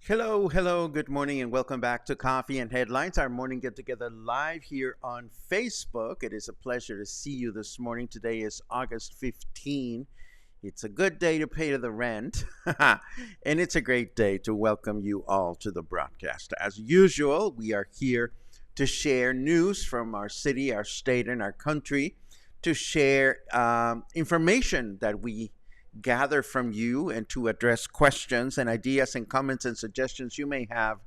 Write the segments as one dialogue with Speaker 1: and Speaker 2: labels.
Speaker 1: Hello, hello, good morning, and welcome back to Coffee and Headlines, our morning get together live here on Facebook. It is a pleasure to see you this morning. Today is August 15. It's a good day to pay the rent, and it's a great day to welcome you all to the broadcast. As usual, we are here to share news from our city, our state, and our country, to share information that we gather from you, and to address questions and ideas and comments and suggestions you may have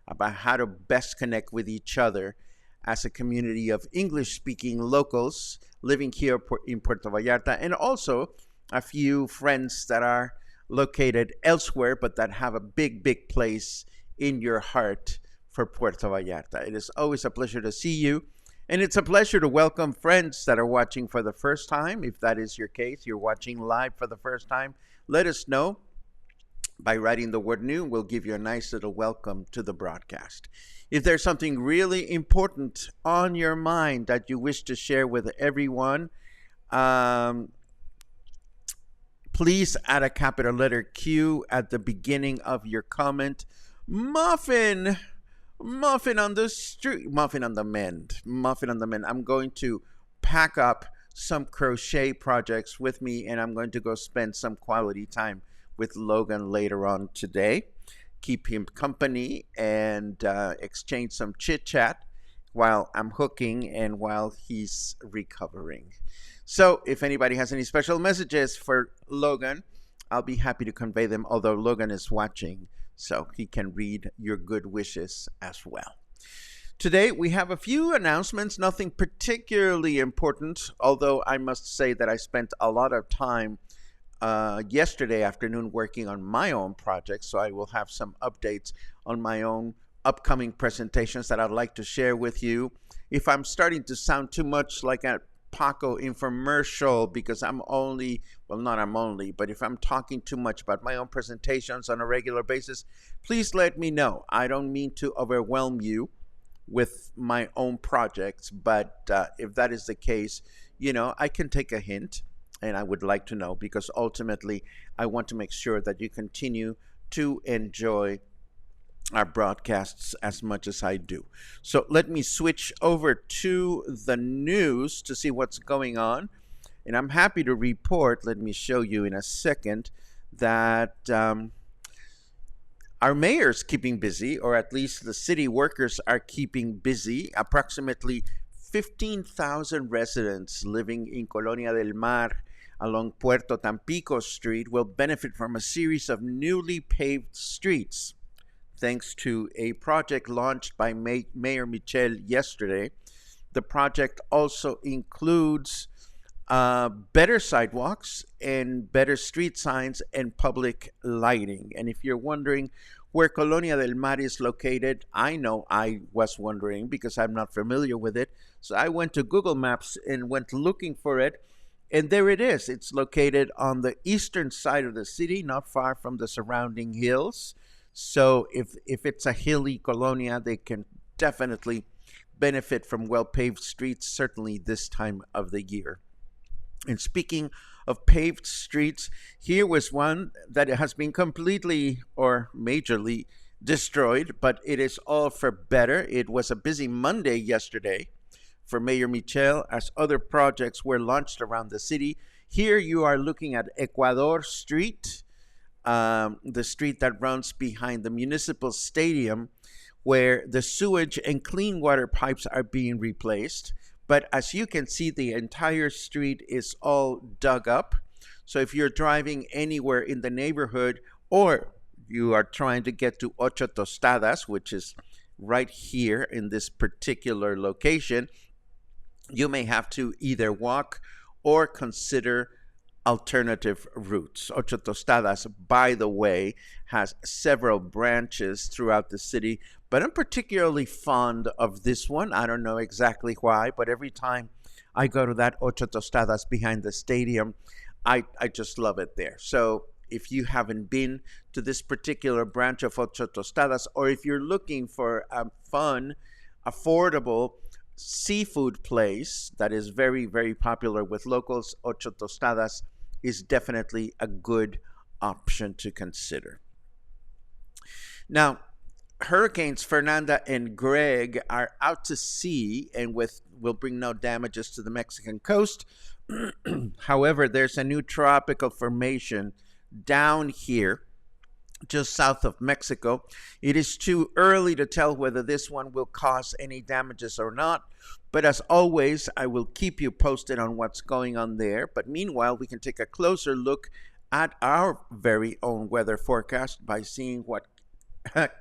Speaker 1: about how to best connect with each other as a community of English-speaking locals living here in Puerto Vallarta, and also a few friends that are located elsewhere but that have a big place in your heart for Puerto Vallarta. It is always a pleasure to see you. And it's a pleasure to welcome friends that are watching for the first time. If that is your case, you're watching live for the first time, let us know by writing the word new. We'll give you a nice little welcome to the broadcast. If there's something really important on your mind that you wish to share with everyone, please add a capital letter Q at the beginning of your comment. Muffin on the street, muffin on the mend. I'm going to pack up some crochet projects with me, and I'm going to go spend some quality time with Logan later on today. Keep him company and exchange some chit chat while I'm hooking and while he's recovering. So if anybody has any special messages for Logan, I'll be happy to convey them, although Logan is watching, so he can read your good wishes as well. Today, we have a few announcements, nothing particularly important, although I must say that I spent a lot of time yesterday afternoon working on my own project, so I will have some updates on my own upcoming presentations that I'd like to share with you. If I'm starting to sound too much like a Paco infomercial because but if I'm talking too much about my own presentations on a regular basis, please let me know. I don't mean to overwhelm you with my own projects, but if that is the case, I can take a hint, and I would like to know, because ultimately I want to make sure that you continue to enjoy our broadcasts as much as I do. So let me switch over to the news to see what's going on. And I'm happy to report, let me show you in a second, that our mayor's keeping busy, or at least the city workers are keeping busy. Approximately 15,000 residents living in Colonia del Mar along Puerto Tampico Street will benefit from a series of newly paved streets, thanks to a project launched by Mayor Michel yesterday. The project also includes better sidewalks and better street signs and public lighting. And if you're wondering where Colonia del Mar is located, I know I was wondering because I'm not familiar with it. So I went to Google Maps and went looking for it. And there it is. It's located on the eastern side of the city, not far from the surrounding hills. So if it's a hilly colonia, they can definitely benefit from well-paved streets, certainly this time of the year. And speaking of paved streets, here was one that has been completely or majorly destroyed, but it is all for better. It was a busy Monday yesterday for Mayor Michel as other projects were launched around the city. Here you are looking at Ecuador Street, the street that runs behind the municipal stadium, where the sewage and clean water pipes are being replaced. But as you can see, the entire street is all dug up. So if you're driving anywhere in the neighborhood, or you are trying to get to Ocho Tostadas, which is right here in this particular location, you may have to either walk or consider alternative routes. Ocho Tostadas, by the way, has several branches throughout the city, but I'm particularly fond of this one. I don't know exactly why, but every time I go to that Ocho Tostadas behind the stadium, I just love it there. So if you haven't been to this particular branch of Ocho Tostadas, or if you're looking for a fun, affordable seafood place that is very, very popular with locals, Ocho Tostadas is definitely a good option to consider. Now, Hurricanes Fernanda and Greg are out to sea and will bring no damages to the Mexican coast. However, there's a new tropical formation down here just south of Mexico. It is too early to tell whether this one will cause any damages or not, but as always, I will keep you posted on what's going on there. But meanwhile, we can take a closer look at our very own weather forecast by seeing what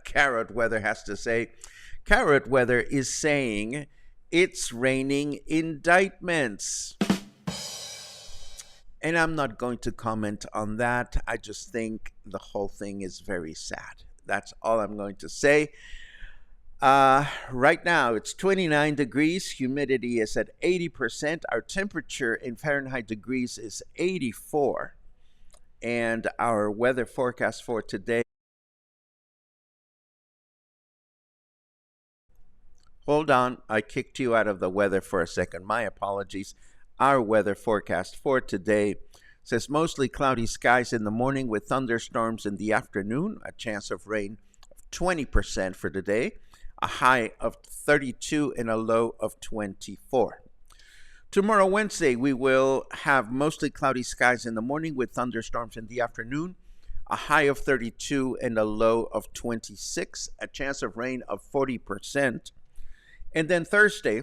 Speaker 1: Carrot Weather has to say. Carrot Weather is saying it's raining indictments. And I'm not going to comment on that. I just think the whole thing is very sad. That's all I'm going to say. Right now, it's 29 degrees. Humidity is at 80%. Our temperature in Fahrenheit degrees is 84. And our weather forecast for today. Hold on, I kicked you out of the weather for a second. My apologies. Our weather forecast for today says mostly cloudy skies in the morning with thunderstorms in the afternoon, a chance of rain of 20% for today, a high of 32 and a low of 24. Tomorrow, Wednesday, we will have mostly cloudy skies in the morning with thunderstorms in the afternoon, a high of 32 and a low of 26, a chance of rain of 40%. And then Thursday,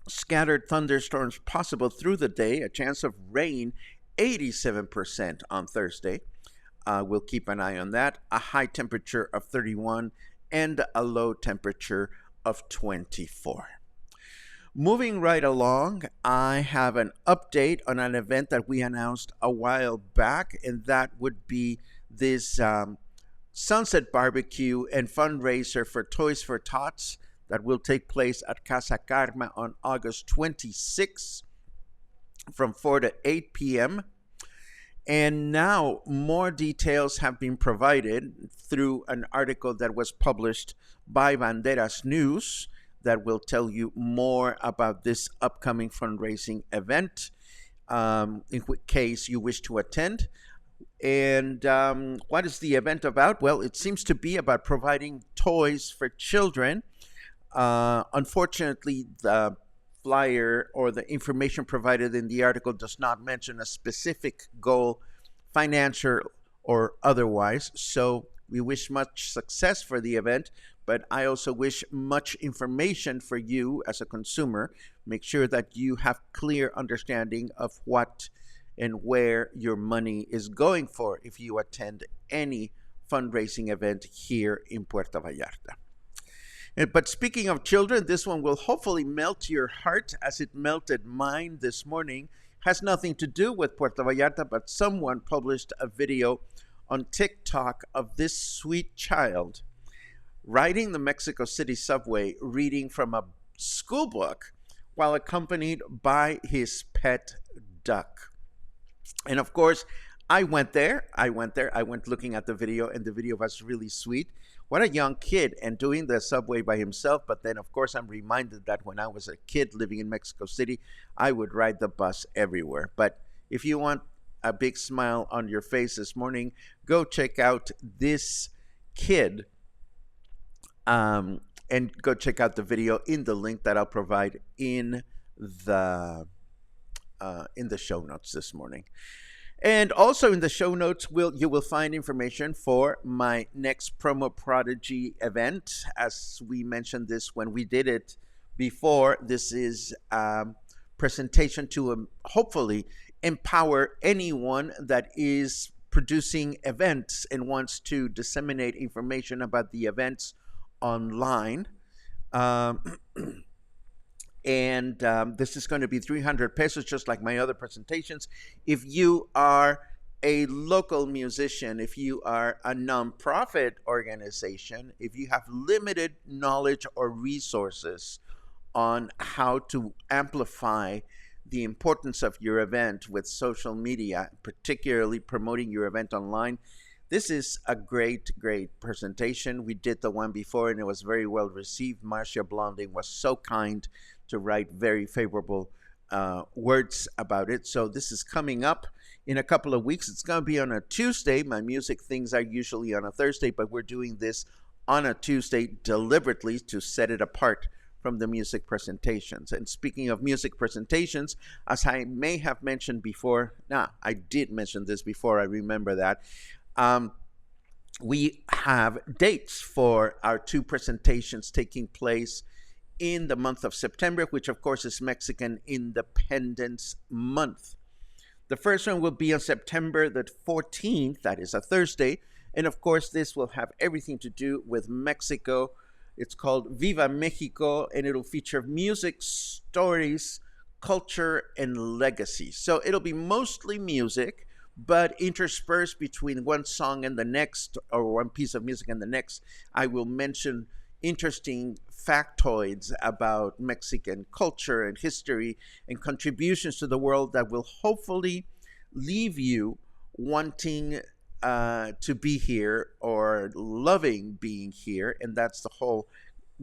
Speaker 1: scattered thunderstorms possible through the day, a chance of rain 87% on Thursday. We'll keep an eye on that. A high temperature of 31 and a low temperature of 24. Moving right along, I have an update on an event that we announced a while back, and that would be this sunset barbecue and fundraiser for Toys For Tots that will take place at Casa Karma on August 26th from 4 to 8 p.m. And now more details have been provided through an article that was published by Banderas News that will tell you more about this upcoming fundraising event in case you wish to attend. And what is the event about? Well, it seems to be about providing toys for children. Unfortunately, the flyer or the information provided in the article does not mention a specific goal, financial or otherwise. So we wish much success for the event, but I also wish much information for you as a consumer. Make sure that you have clear understanding of what and where your money is going for if you attend any fundraising event here in Puerto Vallarta. But speaking of children, this one will hopefully melt your heart as it melted mine this morning. Has nothing to do with Puerto Vallarta, but someone published a video on TikTok of this sweet child riding the Mexico City subway, reading from a school book while accompanied by his pet duck. And of course, I went there. I went looking at the video, and the video was really sweet. What a young kid, and doing the subway by himself. But then, of course, I'm reminded that when I was a kid living in Mexico City, I would ride the bus everywhere. But if you want a big smile on your face this morning, go check out this kid, and go check out the video in the link that I'll provide the in the show notes this morning. And also in the show notes, you will find information for my next Promo Prodigy event. As we mentioned this when we did it before, this is a presentation to hopefully empower anyone that is producing events and wants to disseminate information about the events online. This is going to be 300 pesos, just like my other presentations. If you are a local musician, if you are a nonprofit organization, if you have limited knowledge or resources on how to amplify the importance of your event with social media, particularly promoting your event online, this is a great, great presentation. We did the one before, and it was very well received. Marcia Blonding was so kind to write very favorable words about it. So this is coming up in a couple of weeks. It's going to be on a Tuesday. My music things are usually on a Thursday, but we're doing this on a Tuesday deliberately to set it apart from the music presentations. And speaking of music presentations, as I may have mentioned before, I did mention this before, I remember that, we have dates for our two presentations taking place in the month of September, which of course is Mexican Independence Month. The first one will be on September the 14th, that is a Thursday, and of course this will have everything to do with Mexico. It's called Viva Mexico, and it'll feature music, stories, culture, and legacy. So it'll be mostly music, but interspersed between one song and the next, or one piece of music and the next, I will mention interesting factoids about Mexican culture and history and contributions to the world that will hopefully leave you wanting to be here or loving being here. And that's the whole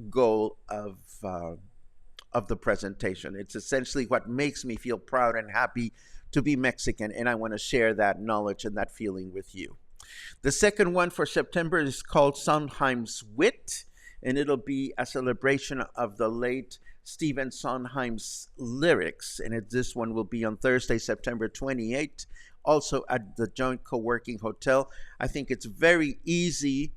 Speaker 1: goal of the presentation. It's essentially what makes me feel proud and happy to be Mexican, and I want to share that knowledge and that feeling with you. The second one for September is called Sondheim's Wit, and it'll be a celebration of the late Stephen Sondheim's lyrics. And this one will be on Thursday, September 28th, also at the Joint Co-working Hotel. I think it's very easy,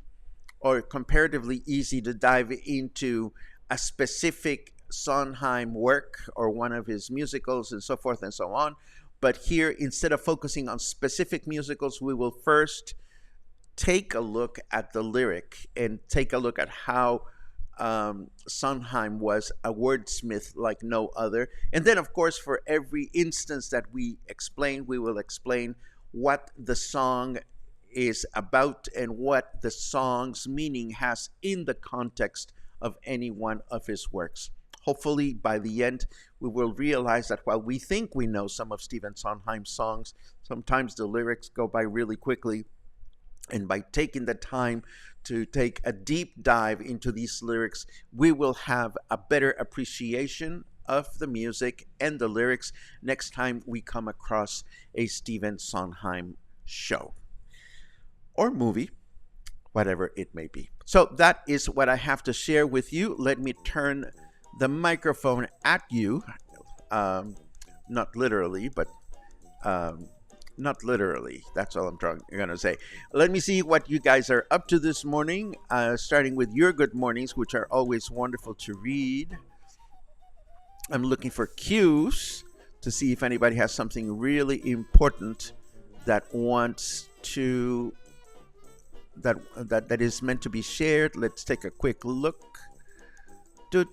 Speaker 1: or comparatively easy, to dive into a specific Sondheim work or one of his musicals and so forth and so on. But here, instead of focusing on specific musicals, we will first take a look at the lyric and take a look at how Sondheim was a wordsmith like no other. And then, of course, for every instance that we explain, we will explain what the song is about and what the song's meaning has in the context of any one of his works. Hopefully, by the end, we will realize that while we think we know some of Stephen Sondheim's songs, sometimes the lyrics go by really quickly. And by taking the time to take a deep dive into these lyrics, we will have a better appreciation of the music and the lyrics next time we come across a Stephen Sondheim show or movie, whatever it may be. So that is what I have to share with you. Let me turn the microphone at you, not literally, but not literally. That's all I'm going to say. Let me see what you guys are up to this morning, starting with your good mornings, which are always wonderful to read. I'm looking for cues to see if anybody has something really important that wants to, that is meant to be shared. Let's take a quick look. This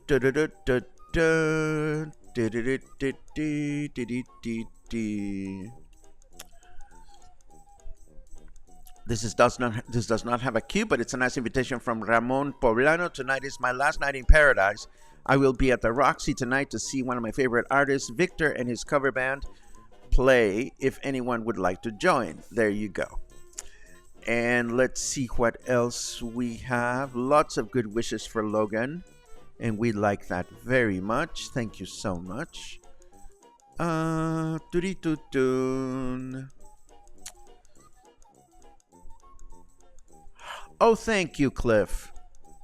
Speaker 1: does not have a cue, but it's a nice invitation from Ramon Poblano. Tonight is my last night in paradise. I will be at the Roxy tonight to see one of my favorite artists, Victor, and his cover band play if anyone would like to join. There you go. And let's see what else we have. Lots of good wishes for Logan, and we like that very much. Thank you so much. Tootie-toot-toon. Oh, thank you, Cliff.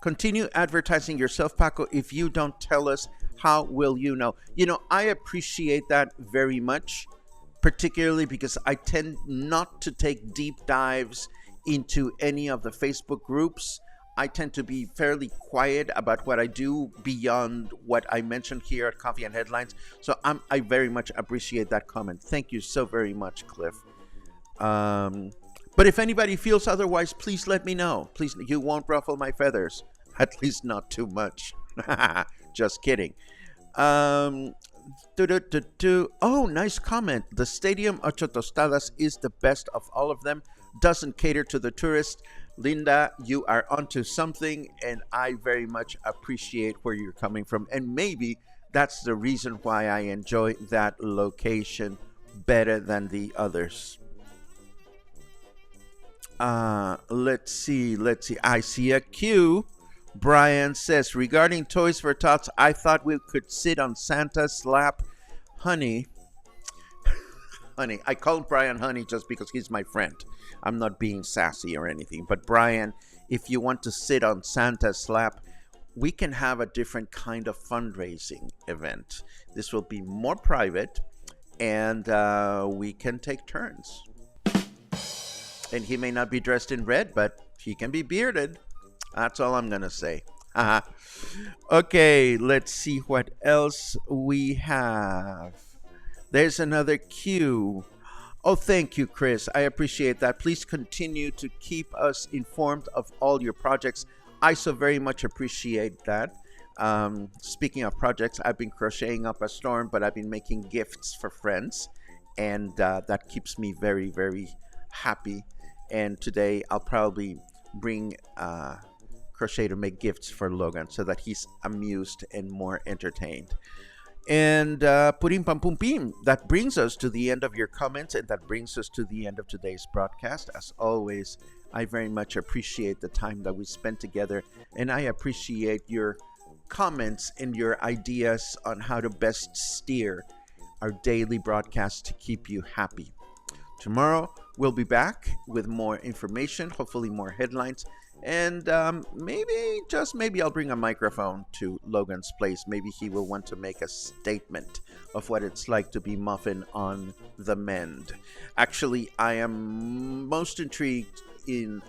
Speaker 1: Continue advertising yourself, Paco. If you don't tell us, how will you know? You know, I appreciate that very much, particularly because I tend not to take deep dives into any of the Facebook groups. I tend to be fairly quiet about what I do beyond what I mentioned here at Coffee and Headlines. So I very much appreciate that comment. Thank you so very much, Cliff. But if anybody feels otherwise, please let me know. Please, you won't ruffle my feathers. At least not too much. Just kidding. Oh, nice comment. The Stadium Ocho Tostadas is the best of all of them. Doesn't cater to the tourist. Linda, you are onto something, and I very much appreciate where you're coming from. And maybe that's the reason why I enjoy that location better than the others. Let's see. I see a queue. Brian says, regarding Toys for Tots, I thought we could sit on Santa's lap. Honey, I call Brian honey just because he's my friend. I'm not being sassy or anything. But Brian, if you want to sit on Santa's lap, we can have a different kind of fundraising event. This will be more private, and we can take turns. And he may not be dressed in red, but he can be bearded. That's all I'm going to say. Okay, let's see what else we have. There's another cue. Oh, thank you, Chris. I appreciate that. Please continue to keep us informed of all your projects. I so very much appreciate that. Speaking of projects, I've been crocheting up a storm, but I've been making gifts for friends. And that keeps me very, very happy. And today I'll probably bring crochet to make gifts for Logan so that he's amused and more entertained. And purim pam pum pim, that brings us to the end of your comments, and that brings us to the end of today's broadcast. As always, I very much appreciate the time that we spent together, and I appreciate your comments and your ideas on how to best steer our daily broadcast to keep you happy. Tomorrow we'll be back with more information, hopefully more headlines. And maybe I'll bring a microphone to Logan's place. Maybe he will want to make a statement of what it's like to be Muffin on the mend. Actually, I am most intrigued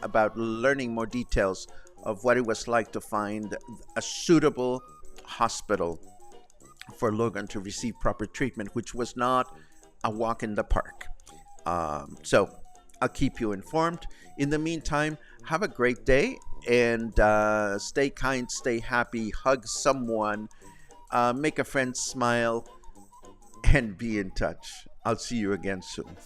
Speaker 1: about learning more details of what it was like to find a suitable hospital for Logan to receive proper treatment, which was not a walk in the park. So I'll keep you informed. In the meantime, have a great day, and stay kind, stay happy, hug someone, make a friend smile, and be in touch. I'll see you again soon.